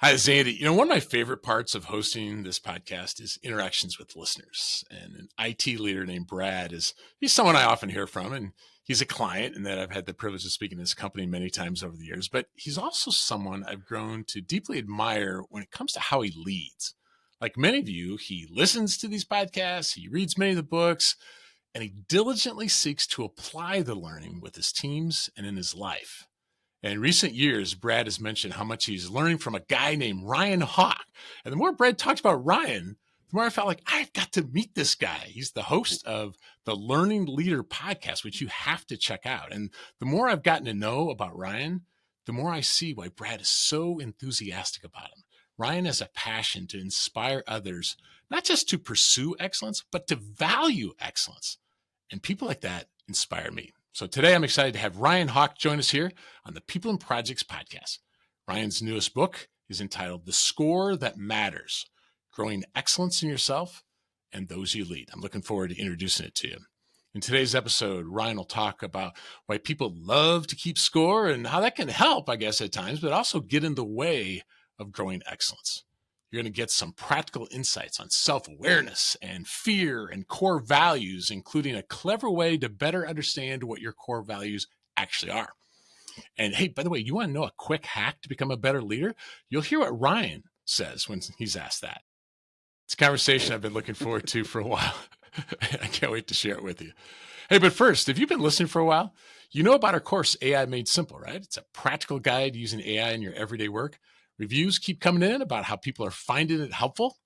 Hi, Zandy. One of my favorite parts of hosting this podcast is interactions with listeners. And an IT leader named Brad he's someone I often hear from, and he's a client and that I've had the privilege of speaking to his company many times over the years. But he's also someone I've grown to deeply admire when it comes to how he leads. Like many of you, he listens to these podcasts, he reads many of the books, and he diligently seeks to apply the learning with his teams and in his life. In recent years, Brad has mentioned how much he's learning from a guy named Ryan Hawk. And the more Brad talks about Ryan, the more I felt like I've got to meet this guy. He's the host of the Learning Leader podcast, which you have to check out. And the more I've gotten to know about Ryan, the more I see why Brad is so enthusiastic about him. Ryan has a passion to inspire others, not just to pursue excellence, but to value excellence. And people like that inspire me. So today I'm excited to have Ryan Hawk join us here on the People and Projects podcast. Ryan's newest book is entitled The Score That Matters, Growing Excellence in Yourself and Those You Lead. I'm looking forward to introducing it to you. In today's episode, Ryan will talk about why people love to keep score and how that can help, I guess, at times, but also get in the way of growing excellence. You're going to get some practical insights on self-awareness and fear and core values, including a clever way to better understand what your core values actually are. And hey, by the way, you want to know a quick hack to become a better leader? You'll hear what Ryan says when he's asked that. It's a conversation I've been looking forward to for a while. I can't wait to share it with you. Hey, but first, if you've been listening for a while, you know about our course, AI Made Simple, right? It's a practical guide using AI in your everyday work. Reviews keep coming in about how people are finding it helpful.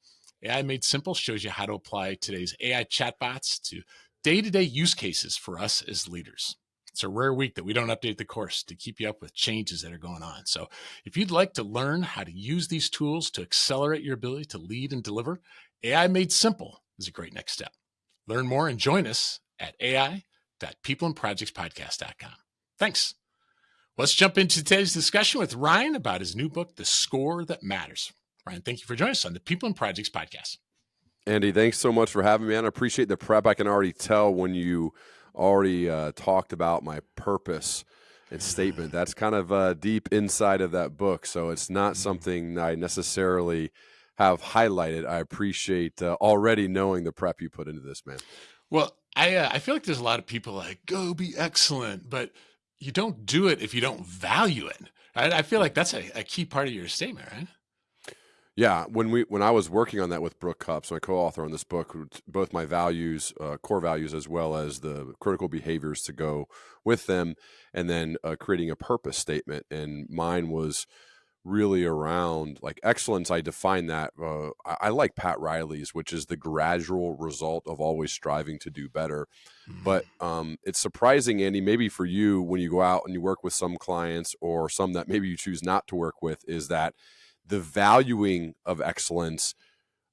AI Made Simple shows you how to apply today's AI chatbots to day-to-day use cases for us as leaders. It's a rare week that we don't update the course to keep you up with changes that are going on. So if you'd like to learn how to use these tools to accelerate your ability to lead and deliver, AI Made Simple is a great next step. Learn more and join us at ai.peopleandprojectspodcast.com. Thanks. Let's jump into today's discussion with Ryan about his new book, The Score That Matters. Ryan, thank you for joining us on the People and Projects podcast. Andy, thanks so much for having me on. I appreciate the prep. I can already tell when you already talked about my purpose and statement. That's kind of deep inside of that book, so it's not something I necessarily have highlighted. I appreciate already knowing the prep you put into this, man. Well, I feel like there's a lot of people like, go be excellent, but you don't do it if you don't value it. I feel like that's a key part of your statement, right? Yeah, when I was working on that with Brooke Cups, my co-author on this book, both my values, core values, as well as the critical behaviors to go with them, and then creating a purpose statement. And mine was really around like excellence. I define that. I like Pat Riley's, which is the gradual result of always striving to do better. But it's surprising, Andy, maybe for you when you go out and you work with some clients or some that maybe you choose not to work with, is that the valuing of excellence,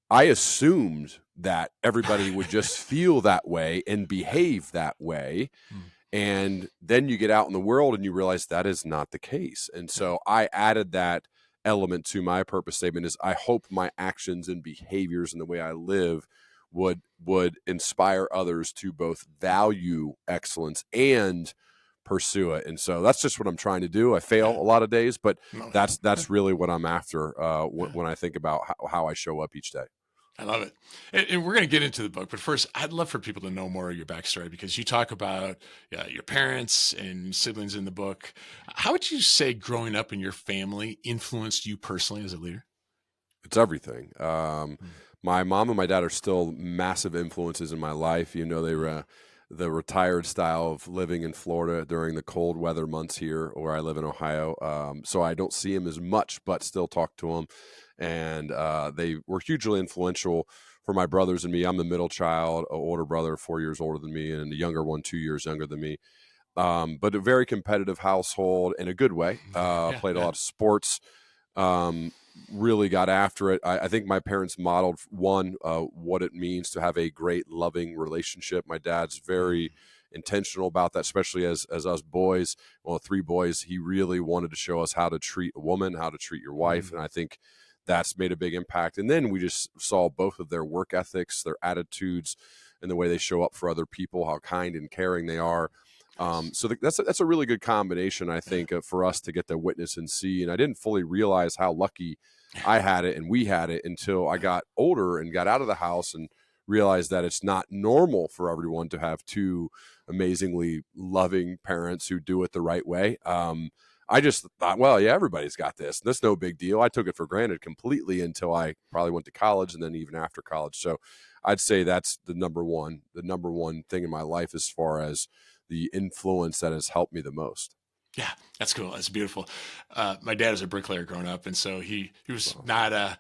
I assumed that everybody would just feel that way and behave that way. And then you get out in the world and you realize that is not the case. And so I added that element to my purpose statement is I hope my actions and behaviors and the way I live would inspire others to both value excellence and pursue it. And so that's just what I'm trying to do. I fail a lot of days, but that's really what I'm after when I think about how I show up each day. I love it. And we're going to get into the book, but first I'd love for people to know more of your backstory, because you talk about your parents and siblings in the book. How would you say growing up in your family influenced you personally as a leader? It's everything. My mom and my dad are still massive influences in my life. They were the retired style of living in Florida during the cold weather months here where I live in Ohio. So I don't see them as much, but still talk to them. And they were hugely influential for my brothers and me. I'm the middle child, an older brother 4 years older than me, and the younger one 2 years younger than me. But a very competitive household in a good way. Played a lot of sports, really got after it. I think my parents modeled, what it means to have a great, loving relationship. My dad's very intentional about that, especially as us boys. Well, 3 boys, he really wanted to show us how to treat a woman, how to treat your wife. And I think that's made a big impact. And then we just saw both of their work ethics, their attitudes, and the way they show up for other people, how kind and caring they are. So that's a really good combination, I think, for us to get to witness and see. And I didn't fully realize how lucky I had it and we had it until I got older and got out of the house and realized that it's not normal for everyone to have two amazingly loving parents who do it the right way. I just thought, well, yeah, everybody's got this. That's no big deal. I took it for granted completely until I probably went to college and then even after college. So I'd say that's the number one thing in my life as far as the influence that has helped me the most. Yeah, that's cool. That's beautiful. My dad was a bricklayer growing up, and so he was not a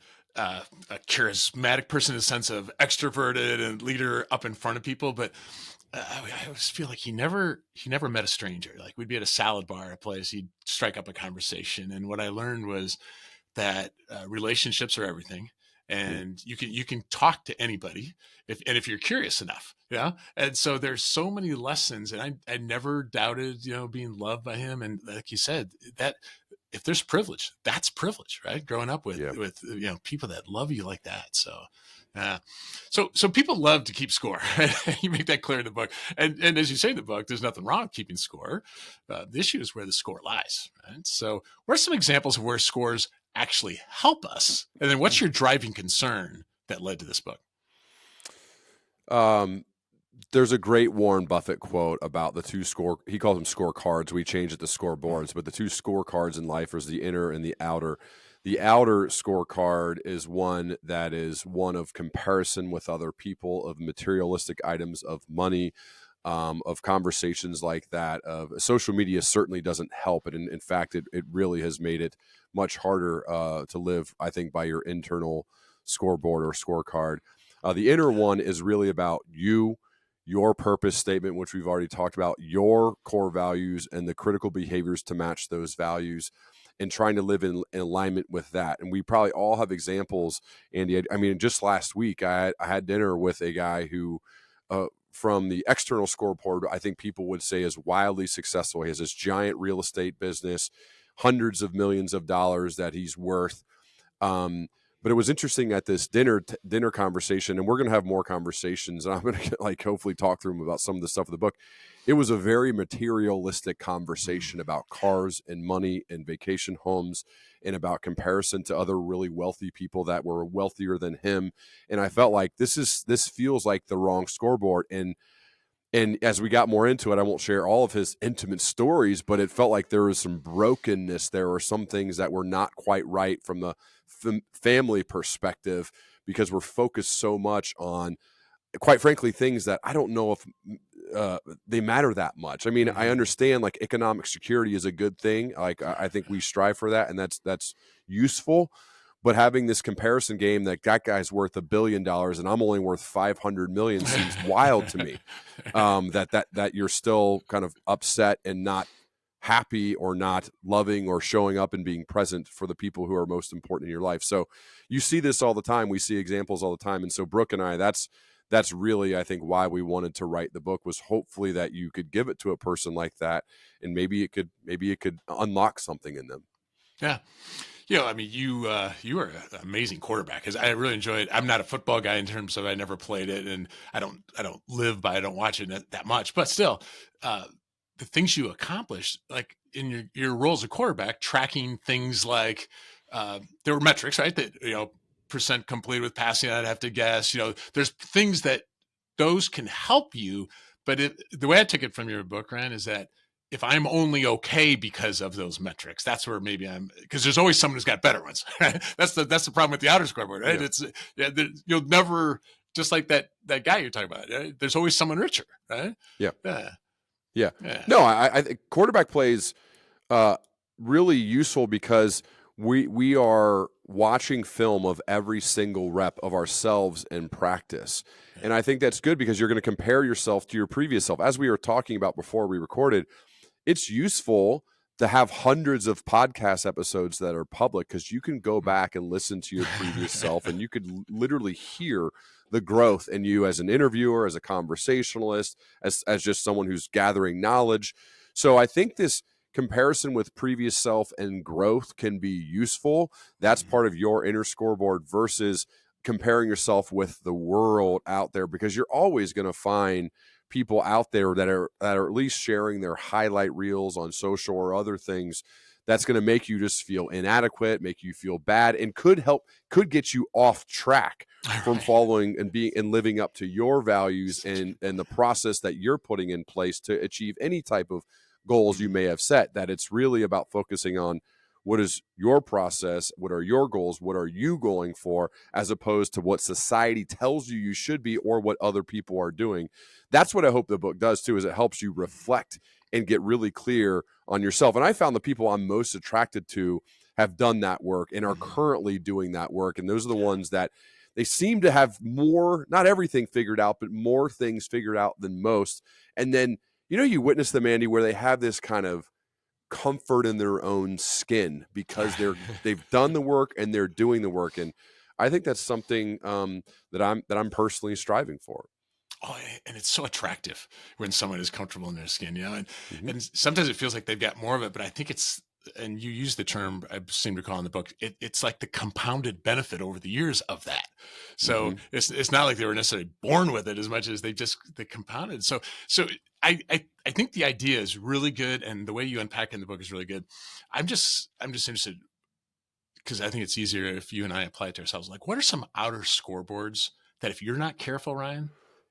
charismatic person in the sense of extroverted and leader up in front of people, but I always feel like he never met a stranger. Like we'd be at a salad bar at a place, he'd strike up a conversation, and what I learned was that relationships are everything, and you can talk to anybody if you're curious enough. Yeah. And so there's so many lessons, and I never doubted, being loved by him. And like you said, that if there's privilege, that's privilege, right? Growing up with people that love you like that. So so people love to keep score. You make that clear in the book, and as you say in the book, there's nothing wrong with keeping score. The issue is where the score lies, right? So what are some examples of where scores actually help us, and then what's your driving concern that led to this book? There's a great Warren Buffett quote about the two he calls them scorecards. We change it to scoreboards, but the two scorecards in life is the inner and the outer. The outer scorecard is one that is one of comparison with other people, of materialistic items, of money, of conversations like that. Of social media certainly doesn't help it. And in fact, it really has made it much harder to live, I think, by your internal scoreboard or scorecard. The inner one is really about you, your purpose statement, which we've already talked about, your core values and the critical behaviors to match those values, and trying to live in alignment with that. And we probably all have examples, Andy. I mean, just last week, I had dinner with a guy who, from the external scoreboard, I think people would say is wildly successful. He has this giant real estate business, hundreds of millions of dollars that he's worth. But it was interesting at this dinner conversation, and we're going to have more conversations. And I'm going to hopefully talk through him about some of the stuff in the book. It was a very materialistic conversation about cars and money and vacation homes, and about comparison to other really wealthy people that were wealthier than him. And I felt like this feels like the wrong scoreboard. And as we got more into it, I won't share all of his intimate stories, but it felt like there was some brokenness. There were some things that were not quite right from the family perspective, because we're focused so much on, quite frankly, things that I don't know if they matter that much. I mean, I understand like economic security is a good thing. Like I think we strive for that, and that's useful. But having this comparison game that guy's worth $1 billion and I'm only worth 500 million seems wild to me. That you're still kind of upset and not happy or not loving or showing up and being present for the people who are most important in your life. So you see this all the time. We see examples all the time. And so Brooke and I, that's really, I think, why we wanted to write the book, was hopefully that you could give it to a person like that, and maybe it could unlock something in them. Yeah. I mean, you are an amazing quarterback, because I really enjoyed. I'm not a football guy in terms of I never played it, and I don't live by. I don't watch it that much, but still, the things you accomplished, like in your role as a quarterback, tracking things like there were metrics, right? That percent complete with passing. I'd have to guess. There's things that those can help you, but the way I took it from your book, Ryan, is that if I'm only okay because of those metrics, that's where maybe because there's always someone who's got better ones. Right? That's the problem with the outer scoreboard, right? Yeah. You'll never, just like that guy you're talking about. Right? There's always someone richer, right? Yeah. No, I think quarterback play is really useful because we are watching film of every single rep of ourselves in practice. And I think that's good, because you're going to compare yourself to your previous self. As we were talking about before we recorded, it's useful to have hundreds of podcast episodes that are public, because you can go back and listen to your previous self, and you could literally hear the growth in you as an interviewer, as a conversationalist, as just someone who's gathering knowledge. So I think this comparison with previous self and growth can be useful. That's part of your inner scoreboard versus comparing yourself with the world out there, because you're always going to find people out there that are at least sharing their highlight reels on social or other things that's going to make you just feel inadequate, make you feel bad, and could get you off track from following and living up to your values and the process that you're putting in place to achieve any type of goals you may have set. That it's really about focusing on what is your process, what are your goals, what are you going for, as opposed to what society tells you should be or what other people are doing. That's what I hope the book does too, is it helps you reflect and get really clear on yourself. And I found the people I'm most attracted to have done that work and are currently doing that work. And those are the ones that they seem to have more, not everything figured out, but more things figured out than most. And then, you witness them, Andy, where they have this kind of comfort in their own skin because they've done the work and they're doing the work. And I think that's something that I'm personally striving for. Oh, and it's so attractive when someone is comfortable in their skin, and sometimes it feels like they've got more of it, but I think it's, and you use the term I seem to call in the book, it's like the compounded benefit over the years of that. So it's not like they were necessarily born with it as much as they compounded. So I think the idea is really good, and the way you unpack in the book is really good. I'm just interested, because I think it's easier if you and I apply it to ourselves. Like, what are some outer scoreboards that if you're not careful, Ryan,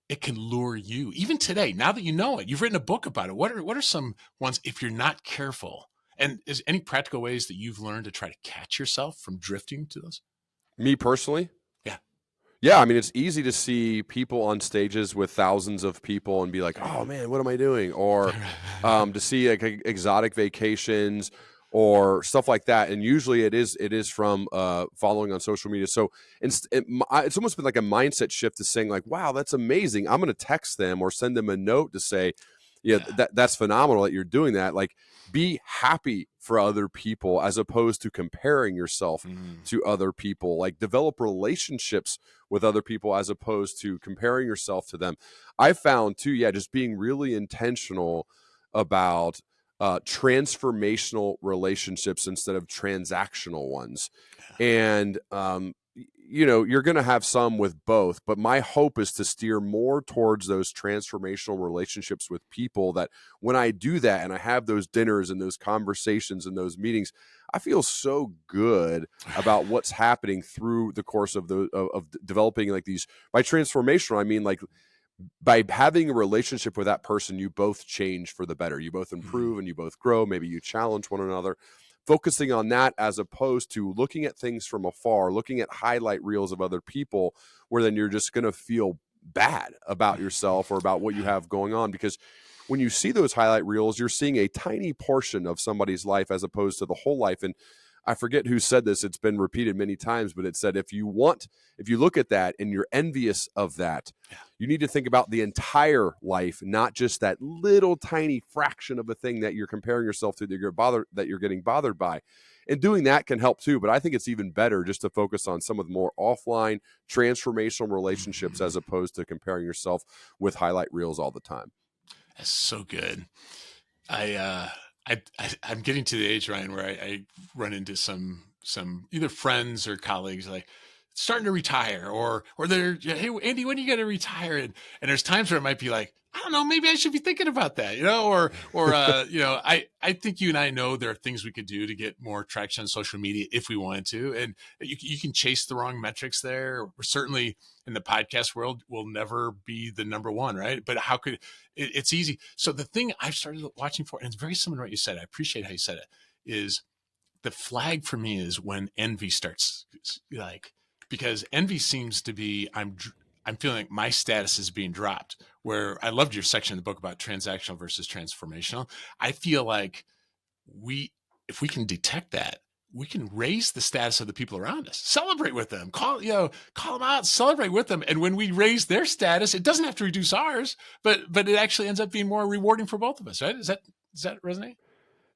it can lure you even today, now that you know it, you've written a book about it. What are some ones, if you're not careful, and is any practical ways that you've learned to try to catch yourself from drifting to those? Me personally? Yeah. I mean, it's easy to see people on stages with thousands of people and be like, oh man, what am I doing? Or to see like exotic vacations or stuff like that. And usually it is from following on social media. So it's almost been like a mindset shift to saying like, wow, that's amazing. I'm going to text them or send them a note to say, that's phenomenal that you're doing that. Like, be happy for other people as opposed to comparing yourself to other people. Like, develop relationships with other people as opposed to comparing yourself to them. I found too, just being really intentional about transformational relationships instead of transactional ones. And, you're going to have some with both, but my hope is to steer more towards those transformational relationships with people that when I do that and I have those dinners and those conversations and those meetings, I feel so good about what's happening through the course of developing like these. By transformational, I mean like by having a relationship with that person, you both change for the better. You both improve and you both grow. Maybe you challenge one another. Focusing on that as opposed to looking at things from afar, looking at highlight reels of other people, where then you're just going to feel bad about yourself or about what you have going on. Because when you see those highlight reels, you're seeing a tiny portion of somebody's life as opposed to the whole life. And I forget who said this. It's been repeated many times, but it said, if you look at that and you're envious of that, you need to think about the entire life, not just that little tiny fraction of a thing that you're comparing yourself to, that you're getting bothered by. And doing that can help too, but I think it's even better just to focus on some of the more offline transformational relationships as opposed to comparing yourself with highlight reels all the time. That's so good. I'm getting to the age, Ryan, where I run into some either friends or colleagues like starting to retire, or they're, hey, Andy, when are you going to retire? And there's times where it might be like, I don't know, maybe I should be thinking about that, or I think you and I know there are things we could do to get more traction on social media if we wanted to. And you can chase the wrong metrics there. We're certainly in the podcast world, we'll never be the number one, right? But how could it's easy. So the thing I've started watching for, and it's very similar to what you said, I appreciate how you said it, is the flag for me is when envy starts, because envy seems to be, I'm feeling like my status is being dropped, where I loved your section in the book about transactional versus transformational. I feel like if we can detect that, we can raise the status of the people around us, celebrate with them, call them out, celebrate with them. And when we raise their status, it doesn't have to reduce ours, but it actually ends up being more rewarding for both of us, right? Does that resonate?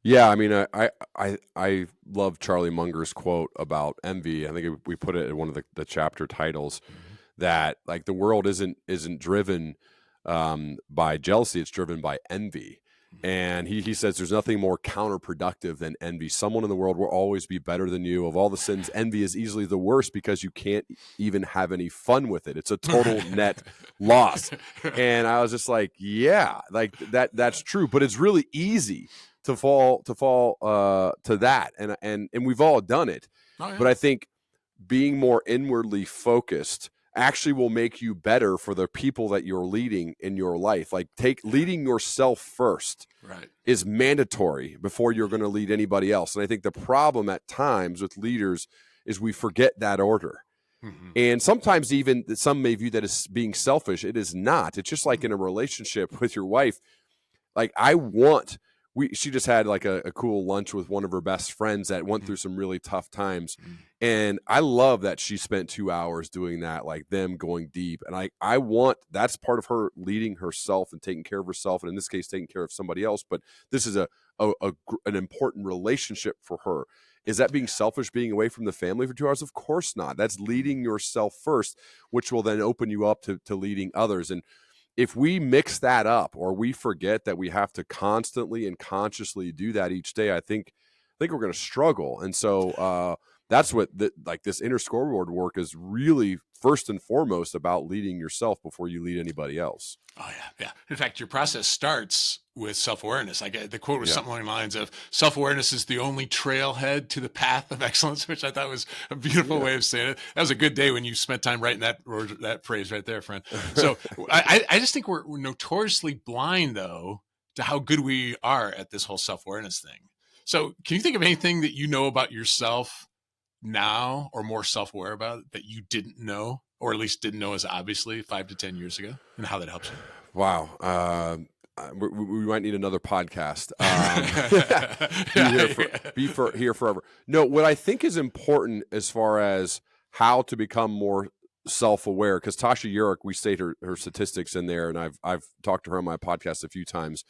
Yeah, I mean, I love Charlie Munger's quote about envy. I think we put it in one of the chapter titles, that like the world isn't driven by jealousy; it's driven by envy. And he says there's nothing more counterproductive than envy. Someone in the world will always be better than you. Of all the sins, envy is easily the worst because you can't even have any fun with it. It's a total net loss. And I was just like, yeah, like that's true. But it's really easy fall to that, and we've all done it. Oh, yeah. But I think being more inwardly focused actually will make you better for the people that you're leading in your life. Like leading yourself first Right. is mandatory before you're going to lead anybody else. And I think the problem at times with leaders is we forget that order. Mm-hmm. And sometimes even some may view that as being selfish. It is not. It's just like in a relationship with your wife. Like she just had like a cool lunch with one of her best friends that went through some really tough times. And I love that she spent 2 hours doing that, like them going deep. And I want, that's part of her leading herself and taking care of herself. And in this case, taking care of somebody else. But this is an important relationship for her. Is that being selfish, being away from the family for 2 hours? Of course not. That's leading yourself first, which will then open you up to leading others. And if we mix that up or we forget that we have to constantly and consciously do that each day, I think we're going to struggle. And so that's what this inner scoreboard work is really first and foremost about, leading yourself before you lead anybody else. Oh, yeah. Yeah. In fact, your process starts with self-awareness. The quote was something along the lines of, self-awareness is the only trailhead to the path of excellence, which I thought was a beautiful way of saying it. That was a good day when you spent time writing that phrase right there, friend. So I just think we're notoriously blind, though, to how good we are at this whole self-awareness thing. So can you think of anything that you know about yourself now, or more self-aware about, that you didn't know, or at least didn't know as obviously 5 to 10 years ago, and how that helps you? Wow. We might need another podcast. Be here forever. No, what I think is important as far as how to become more self-aware, because Tasha Urich, we state her statistics in there, and I've talked to her on my podcast a few times,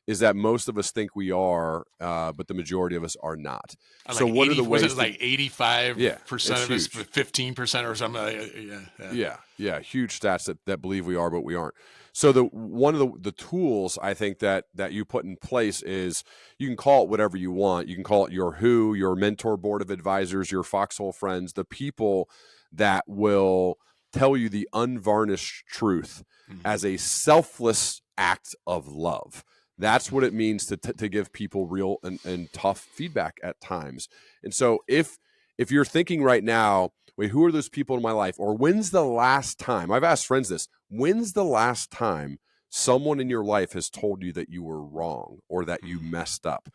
is that most of us think we are, but the majority of us are not. So what are the ways? Was it like 85% of us, 15% or something? Yeah. Huge stats that believe we are, but we aren't. So one of the tools I think that you put in place is, you can call it whatever you want. You can call it your mentor board of advisors, your foxhole friends, the people that will tell you the unvarnished truth as a selfless act of love. That's what it means to give people real and tough feedback at times. And so if you're thinking right now, wait, who are those people in my life? Or when's the last time, I've asked friends this, when's the last time someone in your life has told you that you were wrong or that you messed up?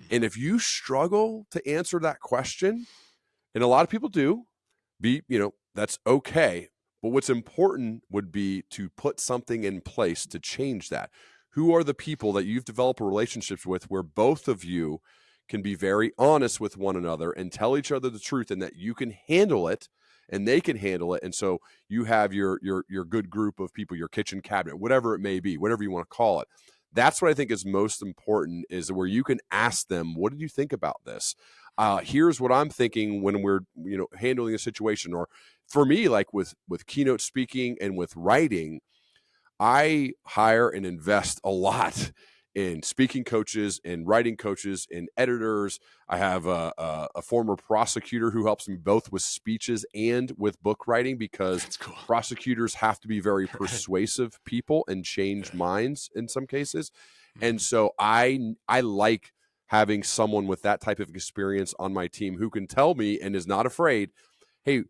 And if you struggle to answer that question, and a lot of people do, that's okay. But what's important would be to put something in place to change that. Who are the people that you've developed relationships with where both of you can be very honest with one another and tell each other the truth, and that you can handle it and they can handle it? And so you have your good group of people, your kitchen cabinet, whatever it may be, whatever you want to call it. That's what I think is most important, is where you can ask them, what did you think about this? Here's what I'm thinking when we're handling a situation. Or for me, like with keynote speaking and with writing, I hire and invest a lot in speaking coaches and writing coaches and editors. I have a former prosecutor who helps me both with speeches and with book writing, because prosecutors have to be very persuasive people and change minds in some cases. And so I like having someone with that type of experience on my team who can tell me and is not afraid, hey,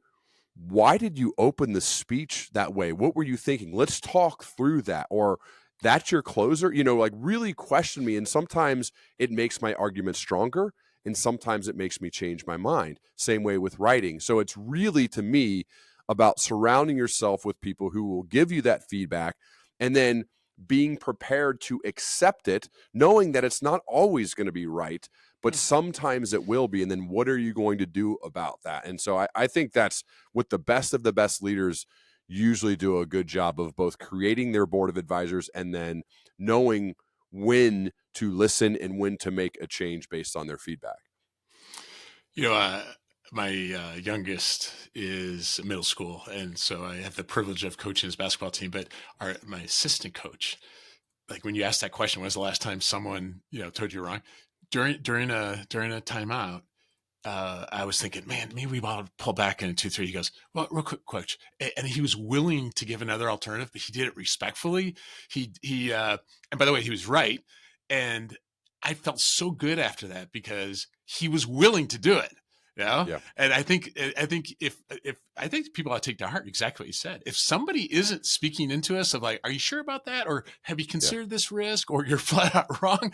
why did you open the speech that way? What were you thinking? Let's talk through that. Or that's your closer, like really question me. And sometimes it makes my argument stronger, and sometimes it makes me change my mind. Same way with writing. So it's really, to me, about surrounding yourself with people who will give you that feedback, and then being prepared to accept it, knowing that it's not always going to be right, but sometimes it will be. And then what are you going to do about that? And so I think that's what the best of the best leaders usually do a good job of, both creating their board of advisors and then knowing when to listen and when to make a change based on their feedback. My youngest is middle school, and so I have the privilege of coaching his basketball team. But my assistant coach, like when you ask that question, when's the last time someone told you wrong? During a timeout, I was thinking, man, maybe we want to pull back in 2-3. He goes, well, real quick, coach, and he was willing to give another alternative, but he did it respectfully. He and by the way, he was right, and I felt so good after that because he was willing to do it. You know? Yeah. And I think if I think people ought to take to heart exactly what you said. If somebody isn't speaking into us of like, are you sure about that? Or have you Yeah. considered this risk? Or you're flat out wrong,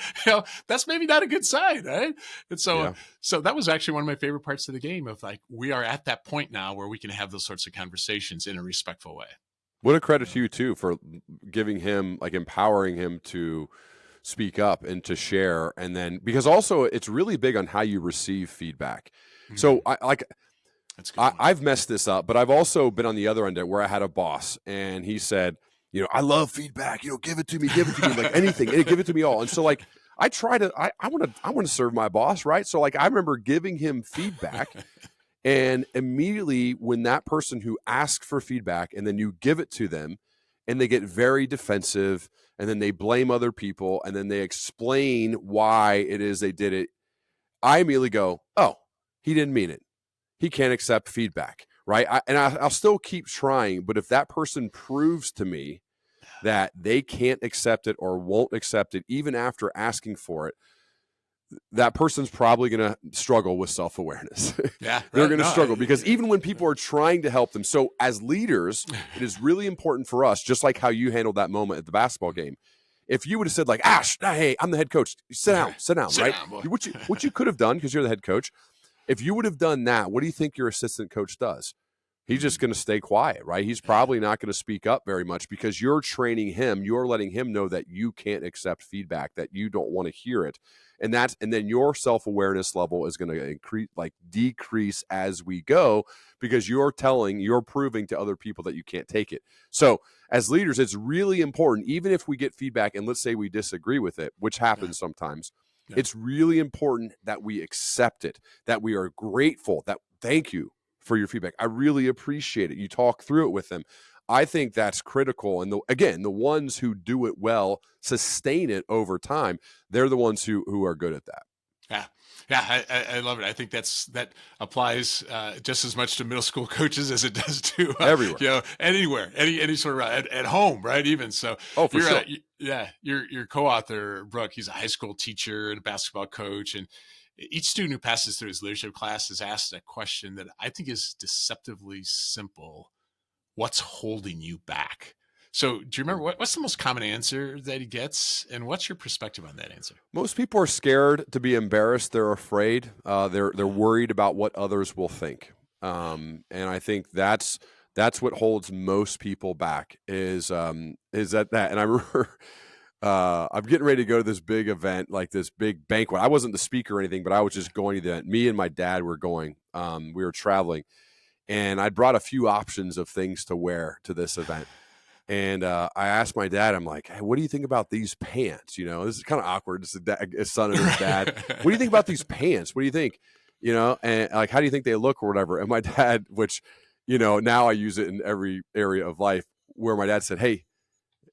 that's maybe not a good sign, right? And so so that was actually one of my favorite parts of the game of like, we are at that point now where we can have those sorts of conversations in a respectful way. What a credit to you too for giving him, like empowering him to speak up and to share. And then, because also it's really big on how you receive feedback. So That's a good one. I've messed this up, but I've also been on the other end of it where I had a boss and he said, I love feedback, give it to me, like anything, give it to me all. And so like, I want to serve my boss, right? So like, I remember giving him feedback and immediately when that person who asked for feedback and then you give it to them and they get very defensive and then they blame other people and then they explain why it is they did it, I immediately go, oh, he didn't mean it. He can't accept feedback, right? I'll still keep trying, but if that person proves to me that they can't accept it or won't accept it, even after asking for it, that person's probably going to struggle with self-awareness. Yeah, They're going to struggle because even when people are trying to help them. So as leaders, it is really important for us, just like how you handled that moment at the basketball game. If you would have said like, Ash, hey, I'm the head coach. Sit down, right? What you could have done, because you're the head coach, if you would have done that, what do you think your assistant coach does? He's just going to stay quiet, right? He's probably not going to speak up very much because you're training him. You're letting him know that you can't accept feedback, that you don't want to hear it. And then your self-awareness level is going to decrease as we go because you're proving to other people that you can't take it. So as leaders, it's really important, even if we get feedback and let's say we disagree with it, which happens sometimes, it's really important that we accept it, that we are grateful, that thank you for your feedback. I really appreciate it. You talk through it with them. I think that's critical. And the ones who do it well, sustain it over time, they're the ones who are good at that. Yeah, I love it. I think that applies just as much to middle school coaches as it does to everywhere, anywhere, any sort of at home, right? Even so. For sure. Your co-author Brooke, he's a high school teacher and a basketball coach, and each student who passes through his leadership class is asked a question that I think is deceptively simple: what's holding you back? So do you remember what's the most common answer that he gets, and what's your perspective on that answer? Most people are scared to be embarrassed. They're afraid. They're worried about what others will think. And I think that's what holds most people back is that. And I remember I'm getting ready to go to this big event, like this big banquet. I wasn't the speaker or anything, but I was just going to the event. Me and my dad were going. We were traveling, and I brought a few options of things to wear to this event. And I asked my dad, I'm like, hey, what do you think about these pants? This is kind of awkward. It's a son and his dad. What do you think about these pants? What do you think? And like, how do you think they look or whatever? And my dad, which, now I use it in every area of life, where my dad said, hey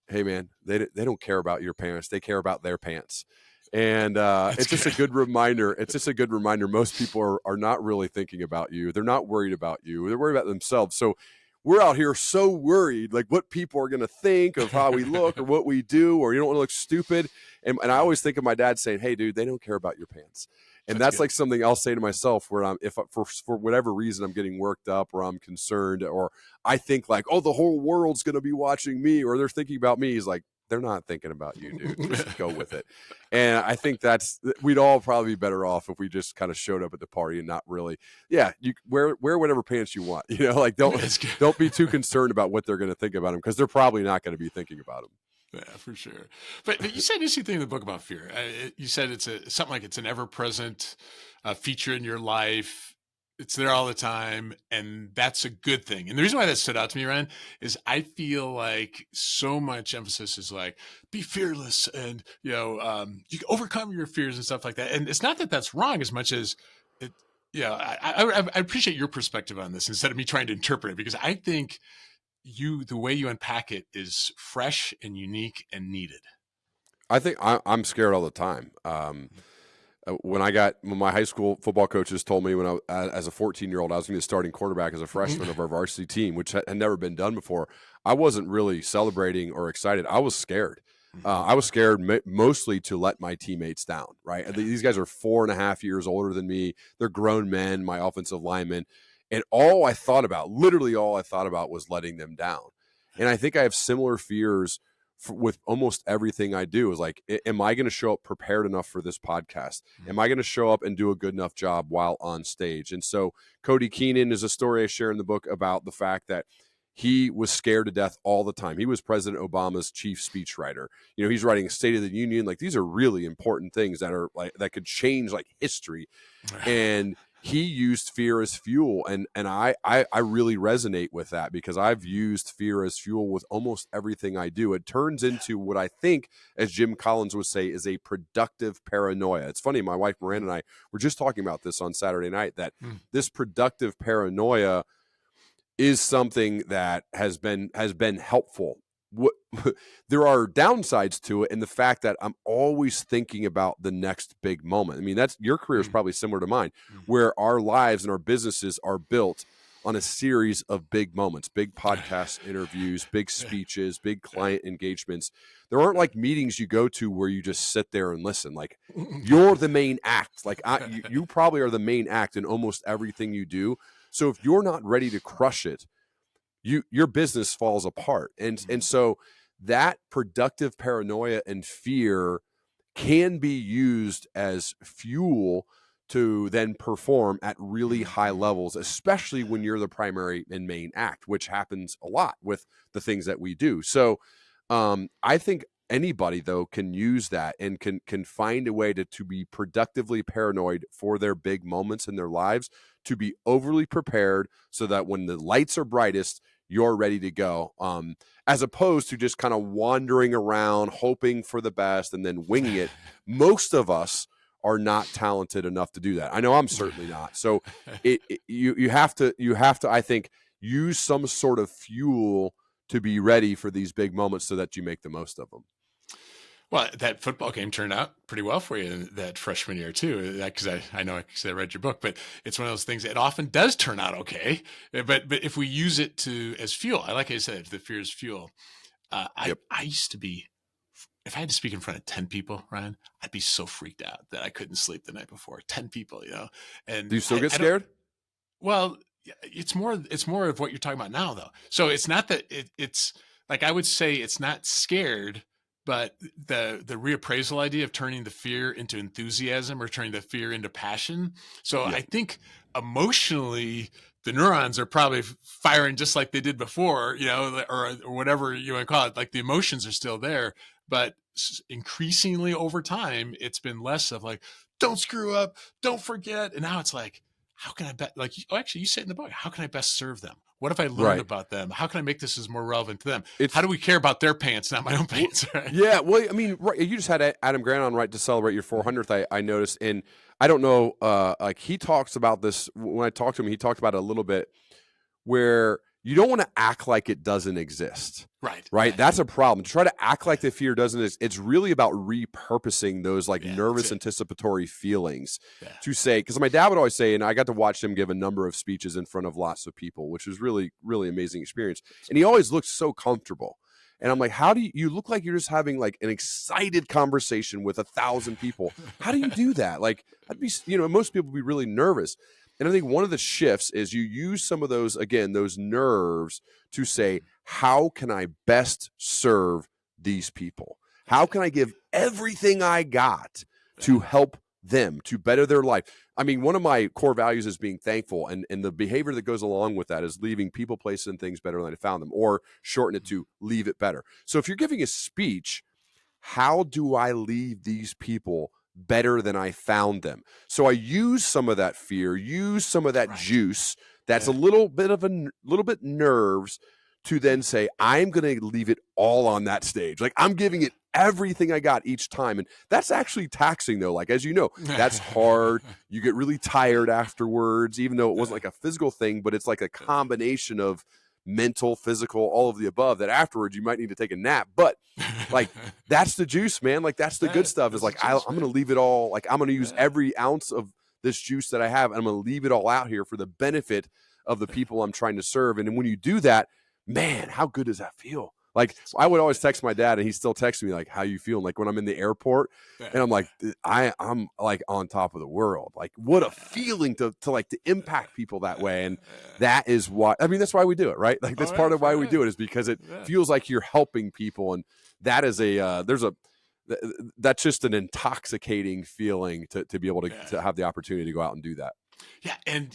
man, they don't care about your pants. They care about their pants. And it's just a good reminder. It's just a good reminder. Most people are not really thinking about you. They're not worried about you. They're worried about themselves. So we're out here so worried, like what people are going to think of how we look or what we do, or you don't want to look stupid. And I always think of my dad saying, hey, dude, they don't care about your pants. And that's like something I'll say to myself where if for whatever reason I'm getting worked up or I'm concerned or I think like, oh, the whole world's going to be watching me or they're thinking about me. He's like, they're not thinking about you, dude. Just go with it. And I think we'd all probably be better off if we just kind of showed up at the party and not really, you wear whatever pants you want, like don't be too concerned about what they're going to think about them because they're probably not going to be thinking about them. Yeah, for sure. But you said an interesting thing in the book about fear. You said it's something like it's an ever-present feature in your life. It's there all the time, and that's a good thing. And the reason why that stood out to me, Ryan, is I feel like so much emphasis is like, be fearless and, you can overcome your fears and stuff like that. And it's not that that's wrong as much as it, I appreciate your perspective on this instead of me trying to interpret it, because I think the way you unpack it is fresh and unique and needed. I think I'm scared all the time. When my high school football coaches told me as a 14-year-old I was going to be starting quarterback as a freshman of our varsity team, which had never been done before, I wasn't really celebrating or excited. I was scared. I was scared mostly to let my teammates down, right? These guys are 4.5 years older than me. They're grown men, my offensive linemen. And literally all I thought about was letting them down. And I think I have similar fears with almost everything I do. Is like, am I going to show up prepared enough for this podcast? Am I going to show up and do a good enough job while on stage? And so Cody Keenan is a story I share in the book about the fact that he was scared to death all the time. He was President Obama's chief speechwriter. He's writing a State of the Union. Like, these are really important things that could change like history. And he used fear as fuel. And I really resonate with that, because I've used fear as fuel with almost everything I do. It turns into what I think, as Jim Collins would say, is a productive paranoia. It's funny. My wife, Miranda, and I were just talking about this on Saturday night, that this productive paranoia is something that has been helpful. There are downsides to it, and the fact that I'm always thinking about the next big moment. I mean, that's your career is probably similar to mine, where our lives and our businesses are built on a series of big moments, big podcast interviews, big speeches, big client engagements. There aren't like meetings you go to where you just sit there and listen. Like, you're the main act. Like, you probably are the main act in almost everything you do. So if you're not ready to crush it, your business falls apart. And so that productive paranoia and fear can be used as fuel to then perform at really high levels, especially when you're the primary and main act, which happens a lot with the things that we do. So I think anybody, though, can use that and can find a way to be productively paranoid for their big moments in their lives, to be overly prepared so that when the lights are brightest, you're ready to go, as opposed to just kind of wandering around, hoping for the best and then winging it. Most of us are not talented enough to do that. I know I'm certainly not. So you have to, I think, use some sort of fuel to be ready for these big moments so that you make the most of them. Well, that football game turned out pretty well for you that freshman year too. Because I know, because I read your book, but it's one of those things that often does turn out okay. But if we use it as fuel, I like how you said, if the fear is fuel. I used to be, if I had to speak in front of 10 people, Ryan, I'd be so freaked out that I couldn't sleep the night before. 10 people, And do you still get scared? Well, it's more of what you're talking about now, though. So it's not that it's like, I would say it's not scared, but the reappraisal idea of turning the fear into enthusiasm or turning the fear into passion. So I think emotionally, the neurons are probably firing just like they did before, or whatever you want to call it. Like, the emotions are still there, but increasingly over time, it's been less of like, don't screw up, don't forget. And now it's like, how can I actually, you say it in the book, how can I best serve them? What have I learned about them? How can I make this as more relevant to them? How do we care about their pants, not my own pants? Right? Yeah, well, I mean, you just had Adam Grant on, right, to celebrate your 400th, I noticed. And I don't know, like, he talks about this. When I talked to him, he talked about it a little bit, where you don't want to act like it doesn't exist. Right. That's a problem. To try to act like the fear doesn't exist. It's really about repurposing those like nervous anticipatory feelings to say, because my dad would always say, and I got to watch him give a number of speeches in front of lots of people, which was really, really amazing experience. And he always looked so comfortable. And I'm like, how do you look like you're just having like an excited conversation with 1,000 people? How do you do that? Like, I'd be, most people would be really nervous. And I think one of the shifts is you use some of those, again, those nerves to say, how can I best serve these people? How can I give everything I got to help them, to better their life? I mean, one of my core values is being thankful. And the behavior that goes along with that is leaving people, places, and things better than I found them, or shorten it to leave it better. So if you're giving a speech, how do I leave these people better than I found them? So I use some of that fear, use some of that juice that's a little bit nerves, to then say, I'm going to leave it all on that stage. Like, I'm giving it everything I got each time. And that's actually taxing, though. Like, as you know, that's hard. You get really tired afterwards, even though it wasn't like a physical thing, but it's like a combination of mental, physical, all of the above, that afterwards you might need to take a nap. But like, that's the juice, man. Like, that's the good stuff, is like, I'm going to leave it all. Like, I'm going to use every ounce of this juice that I have, and I'm going to leave it all out here for the benefit of the people I'm trying to serve. And when you do that, man, how good does that feel? Like I would always text my dad and he still texts me like, how you feeling? Like when I'm in the airport and I'm like, I'm like on top of the world. Like what a feeling to impact people that way. And that is why, I mean, that's why we do it, right? Like that's part of why we do it, is because it feels like you're helping people. And that is that's just an intoxicating feeling to be able to have the opportunity to go out and do that. Yeah. And,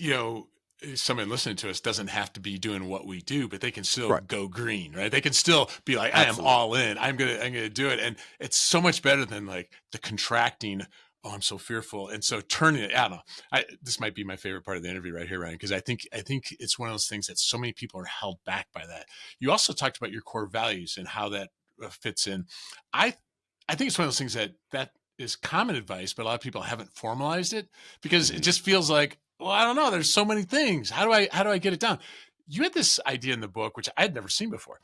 someone listening to us doesn't have to be doing what we do, but they can still go green, right? They can still be like, I am all in. I'm gonna do it. And it's so much better than like the contracting. Oh, I'm so fearful. And so turning it, I don't know. This might be my favorite part of the interview right here, Ryan, because I think it's one of those things that so many people are held back by that. You also talked about your core values and how that fits in. I think it's one of those things that is common advice, but a lot of people haven't formalized it because it just feels like, well, I don't know. There's so many things. How do I get it down? You had this idea in the book, which I had never seen before.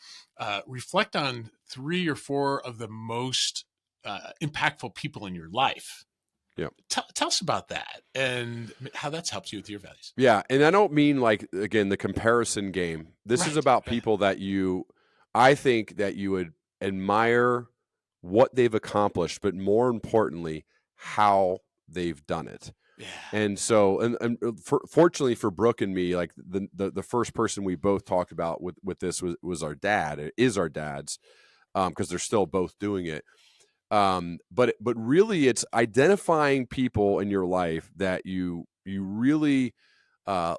Reflect on 3 or 4 of the most impactful people in your life. Yeah. Tell us about that and how that's helped you with your values. Yeah. And I don't mean like, again, the comparison game. This is about people that I think that you would admire what they've accomplished, but more importantly, how they've done it. Yeah. And so, fortunately for Brooke and me, like the first person we both talked about with this was our dad. It is our dad's, because they're still both doing it. But really, it's identifying people in your life that you really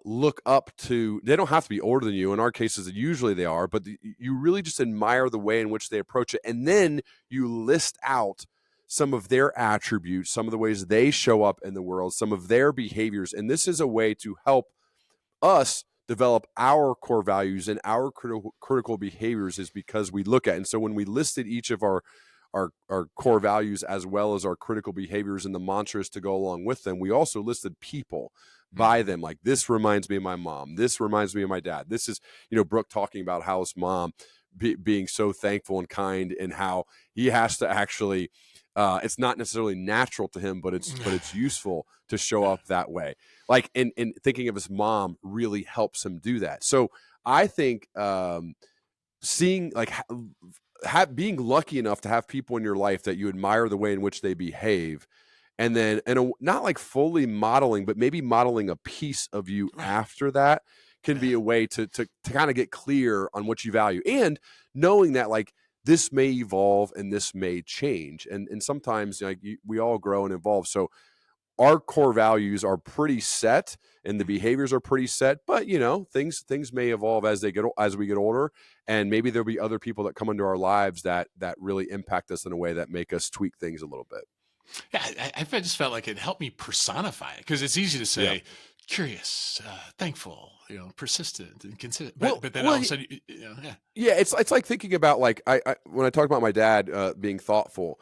look up to. They don't have to be older than you. In our cases, usually they are, but you really just admire the way in which they approach it, and then you list out some of their attributes, some of the ways they show up in the world, some of their behaviors. And this is a way to help us develop our core values and our critical behaviors, is because we look at. And so when we listed each of our core values as well as our critical behaviors and the mantras to go along with them, we also listed people by them. Like, this reminds me of my mom. This reminds me of my dad. This is, Brooke talking about how his mom being so thankful and kind, and how he has to actually, it's not necessarily natural to him, but it's useful to show up that way. Like, and thinking of his mom really helps him do that. So I think seeing, like, being lucky enough to have people in your life that you admire the way in which they behave, and then not like fully modeling, but maybe modeling a piece of you after that, can be a way to kind of get clear on what you value, and knowing that, like, this may evolve and this may change. And sometimes, like, we all grow and evolve. So our core values are pretty set and the behaviors are pretty set, but things may evolve as we get older, and maybe there'll be other people that come into our lives that really impact us in a way that make us tweak things a little bit. Yeah. I just felt like it helped me personify it, because it's easy to say curious, thankful, persistent and consistent, but then all of a sudden, it's like thinking about, like, I when I talk about my dad being thoughtful,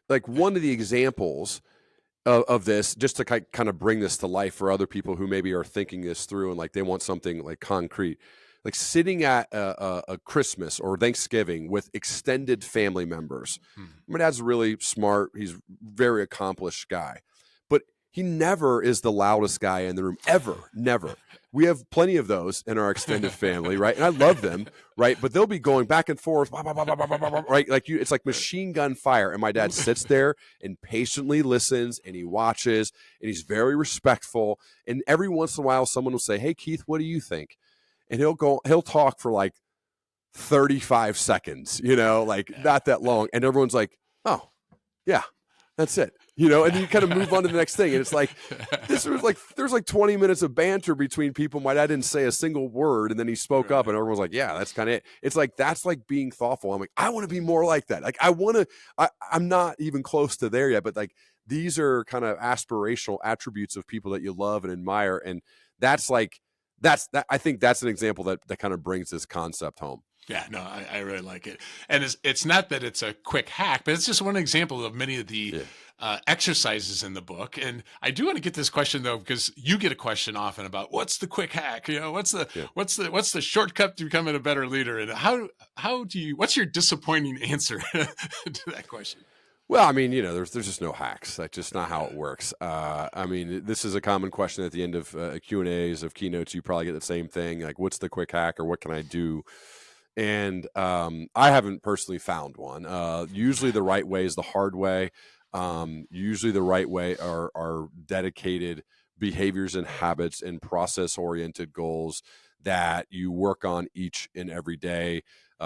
like, one of the examples of this, just to kind of bring this to life for other people who maybe are thinking this through and, like, they want something like concrete, like sitting at a Christmas or Thanksgiving with extended family members. My dad's really smart. He's a very accomplished guy, but he never is the loudest guy in the room, ever, never. We have plenty of those in our extended family, right? And I love them, right? But they'll be going back and forth, right? Like, it's like machine gun fire. And my dad sits there and patiently listens, and he watches, and he's very respectful. And every once in a while, someone will say, "Hey, Keith, what do you think?" And he'll talk for like 35 seconds, like not that long. And everyone's like, "Oh, yeah, that's it." And you kind of move on to the next thing. And it's like, there's like 20 minutes of banter between people. My dad didn't say a single word, and then he spoke up, and everyone's like, "Yeah, that's kind of it." It's like, that's like being thoughtful. I'm like, I want to be more like that. Like, I'm not even close to there yet, but, like, these are kind of aspirational attributes of people that you love and admire. And that's I think that's an example that kind of brings this concept home. Yeah, no, I really like it. And it's not that it's a quick hack, but it's just one example of many of the exercises in the book. And I do want to get this question, though, because you get a question often about what's the quick hack? What's the shortcut to becoming a better leader? And what's your disappointing answer to that question? Well, I mean, there's just no hacks. That's just not how it works. I mean, this is a common question at the end of Q&As, of keynotes. You probably get the same thing, like, what's the quick hack, or what can I do? And I haven't personally found one. Usually the right way is the hard way. Usually the right way are dedicated behaviors and habits and process-oriented goals that you work on each and every day.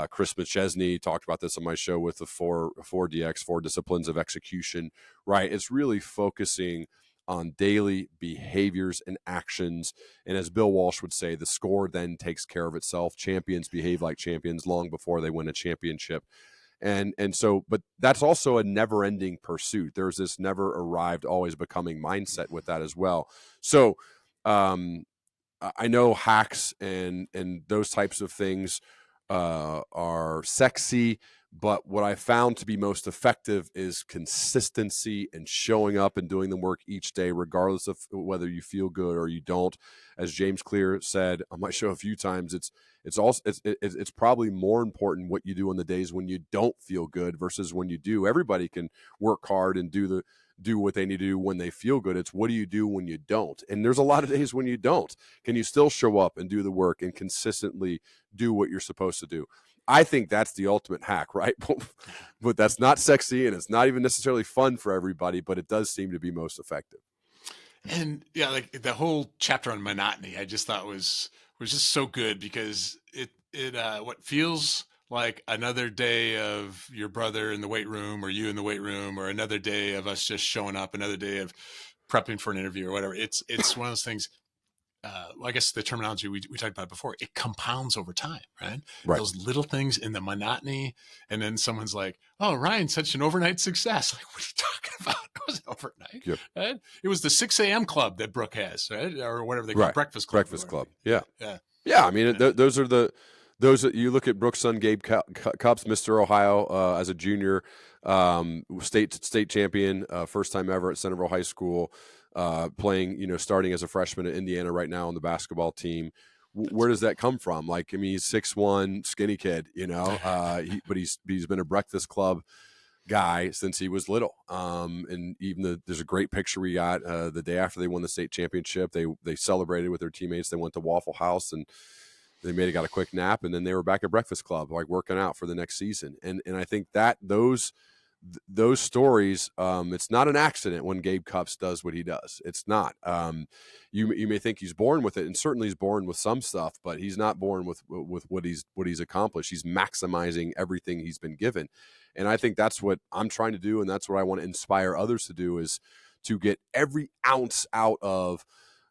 Chris McChesney talked about this on my show with the 4DX, 4 disciplines of execution, right? It's really focusing on daily behaviors and actions. And as Bill Walsh would say, the score then takes care of itself. Champions behave like champions long before they win a championship. And so, but that's also a never-ending pursuit. There's this never arrived, always becoming mindset with that as well. So I know hacks and those types of things are sexy, but what I found to be most effective is consistency and showing up and doing the work each day, regardless of whether you feel good or you don't. As James Clear said on my show a few times, it's probably more important what you do on the days when you don't feel good versus when you do. Everybody can work hard and do what they need to do when they feel good. It's what do you do when you don't? And there's a lot of days when you don't. Can you still show up and do the work and consistently do what you're supposed to do? I think that's the ultimate hack, right? But that's not sexy and it's not even necessarily fun for everybody, but it does seem to be most effective. And yeah, like the whole chapter on monotony, I just thought was just so good because it what feels like another day of your brother in the weight room or you in the weight room or another day of us just showing up, another day of prepping for an interview or whatever. It's one of those things. Well, I guess the terminology we talked about before, it compounds over time, right? Those little things in the monotony. And then someone's like, oh, Ryan's such an overnight success. Like, what are you talking about? It wasn't overnight. Yep. Right? It was the 6 a.m. club that Brooke has, right? Or whatever they call it, Breakfast Club. Breakfast Club. Yeah. I mean, those are those that you look at. Brooke's son, Gabe Cupps, Mr. Ohio, as a junior, state champion, first time ever at Centerville High School. Playing, starting as a freshman at Indiana right now on the basketball team. Where does that come from? Like, I mean, he's 6'1", skinny kid, but he's been a Breakfast Club guy since he was little. And even there's a great picture we got the day after they won the state championship. They celebrated with their teammates. They went to Waffle House and they got a quick nap, and then they were back at Breakfast Club, like working out for the next season. And I think that those stories, it's not an accident when Gabe Cupps does what he does. It's not. You may think he's born with it, and certainly he's born with some stuff, but he's not born with what he's accomplished. He's maximizing everything he's been given, and I think that's what I'm trying to do, and that's what I want to inspire others to do, is to get every ounce out of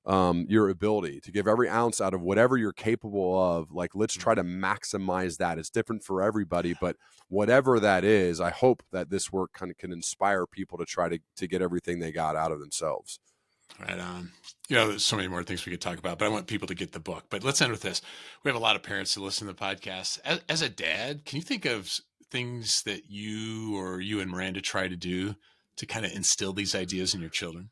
your ability, to give every ounce out of whatever you're capable of. Like, let's try to maximize that. It's different for everybody, but whatever that is, I hope that this work kind of can inspire people to try to get everything they got out of themselves. Right on. There's so many more things we could talk about, but I want people to get the book. But let's end with this. We have a lot of parents who listen to the podcast. As a dad, can you think of things that you and Miranda try to do to kind of instill these ideas in your children?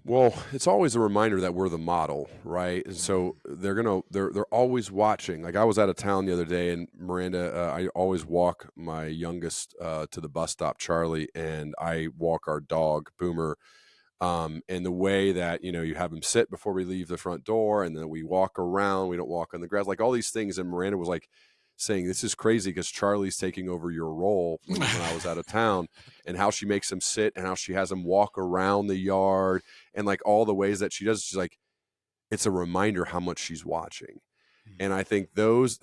Well, it's always a reminder that we're the model, right? And so they're always watching. Like, I was out of town the other day, and Miranda, I always walk my youngest to the bus stop, Charlie, and I walk our dog, Boomer. And the way that, you have him sit before we leave the front door, and then we walk around, we don't walk on the grass, like all these things. And Miranda was like saying, this is crazy because Charlie's taking over your role when I was out of town, and how she makes him sit and how she has him walk around the yard and like all the ways that she does. She's like, it's a reminder how much she's watching. And I think that's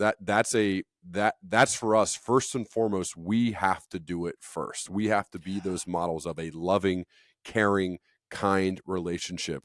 for us. First and foremost, we have to do it first. We have to be those models of a loving, caring, kind relationship.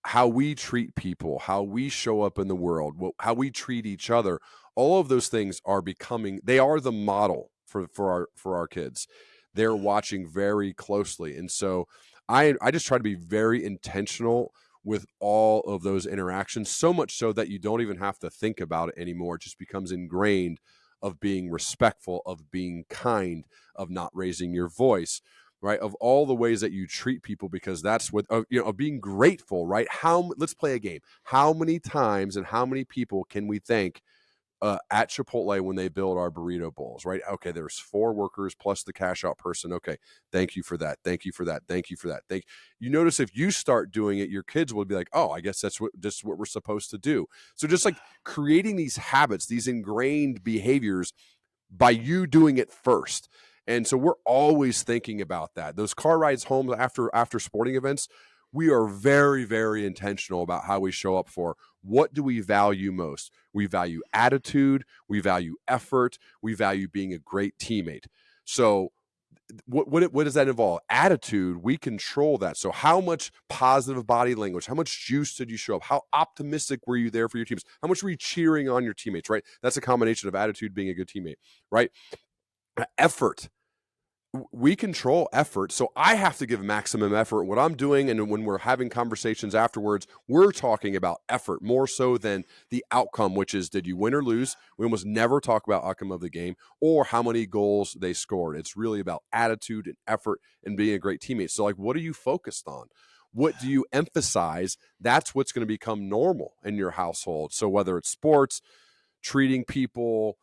How we treat people, how we show up in the world, how we treat each other, all of those things they are the model for our kids. They're watching very closely. And so I just try to be very intentional with all of those interactions, so much so that you don't even have to think about it anymore. It just becomes ingrained, of being respectful, of being kind, of not raising your voice, right? Of all the ways that you treat people, because that's what, of being grateful, right? Let's play a game. How many times and how many people can we thank at Chipotle when they build our burrito bowls, right? Okay, there's 4 workers plus the cash out person. Okay, thank you for that. Thank you for that. Thank you for that. You notice if you start doing it, your kids will be like, oh, I guess that's what we're supposed to do. So just like creating these habits, these ingrained behaviors by you doing it first. And so we're always thinking about that. Those car rides home after sporting events, we are very, very intentional about how we show up for what do we value most. We value attitude, we value effort, we value being a great teammate. So what does that involve? Attitude, we control that. So how much positive body language, how much juice did you show up? How optimistic were you there for your teams? How much were you cheering on your teammates, right? That's a combination of attitude, being a good teammate, right? Effort. We control effort. So I have to give maximum effort. What I'm doing, and when we're having conversations afterwards, we're talking about effort more so than the outcome, which is, did you win or lose? We almost never talk about outcome of the game or how many goals they scored. It's really about attitude and effort and being a great teammate. So like, what are you focused on? What do you emphasize? That's what's going to become normal in your household. So whether it's sports, treating people,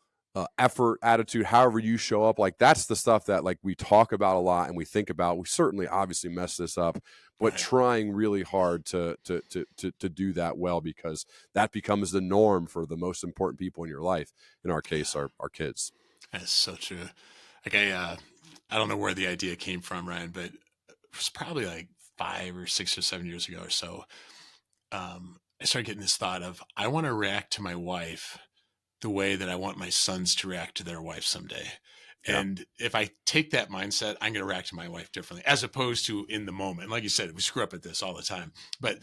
effort, attitude, however you show up, like that's the stuff that like we talk about a lot and we think about. We certainly obviously mess this up, but trying really hard to do that well, because that becomes the norm for the most important people in your life. In our case, our kids. That's so true. Like I don't know where the idea came from, Ryan, but it was probably like 5 or 6 or 7 years ago or so. I started getting this thought of, I want to react to my wife the way that I want my sons to react to their wife someday. Yeah. And if I take that mindset, I'm going to react to my wife differently, as opposed to in the moment. Like you said, we screw up at this all the time. But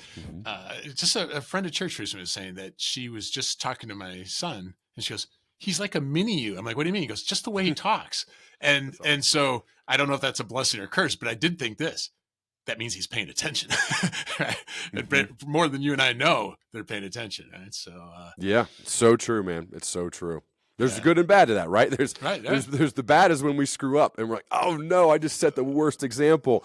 just a friend of church recently was saying that she was just talking to my son, and she goes, he's like a mini you. I'm like, what do you mean? He goes, just the way he talks. And awesome. And so I don't know if that's a blessing or curse, but I did think this. That means he's paying attention. Right? Mm-hmm. More than you and I know, they're paying attention. Right? So yeah, so true, man. It's so true. There's the good and bad to that, right? There's the bad is when we screw up and we're like, oh no, I just set the worst example,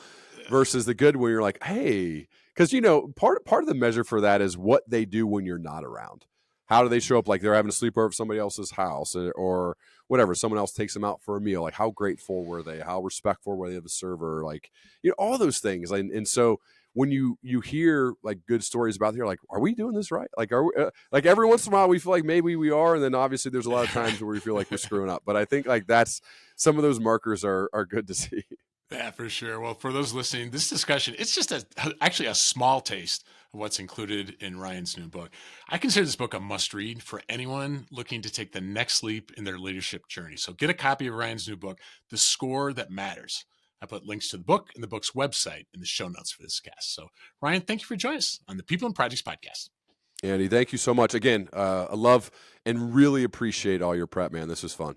versus the good when you're like, hey, because part of the measure for that is what they do when you're not around. How do they show up? Like they're having a sleepover at somebody else's house, or whatever. Someone else takes them out for a meal. Like how grateful were they? How respectful were they of the server? Like, all those things. And so when you hear like good stories about it, you're like, are we doing this right? Like, are we, like every once in a while we feel like maybe we are. And then obviously there's a lot of times where we feel like we're screwing up. But I think like that's some of those markers are good to see. Yeah, for sure. Well, for those listening, this discussion, it's just actually a small taste of what's included in Ryan's new book. I consider this book a must read for anyone looking to take the next leap in their leadership journey. So get a copy of Ryan's new book, The Score That Matters. I put links to the book and the book's website in the show notes for this cast. So Ryan, thank you for joining us on the People and Projects podcast. Andy, thank you so much. Again, I love and really appreciate all your prep, man. This was fun.